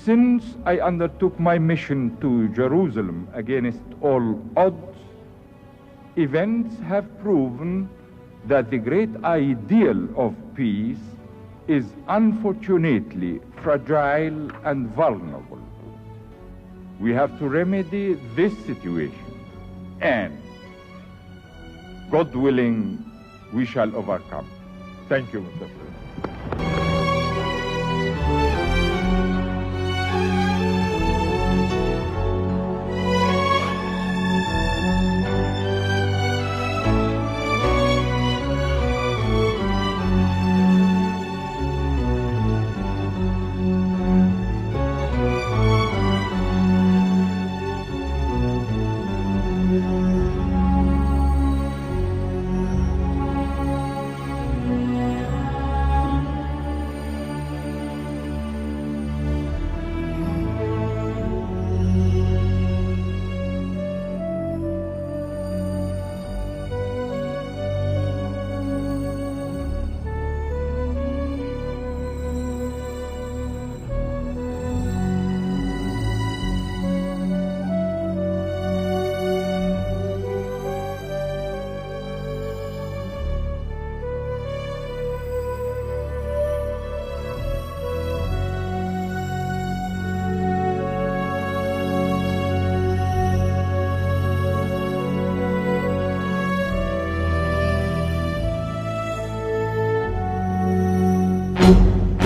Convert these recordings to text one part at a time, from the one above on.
Since I undertook my mission to Jerusalem against all odds, events have proven that the great ideal of peace is unfortunately fragile and vulnerable. We have to remedy this situation, and, God willing, we shall overcome. Thank you, Mr. President.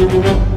Thank you.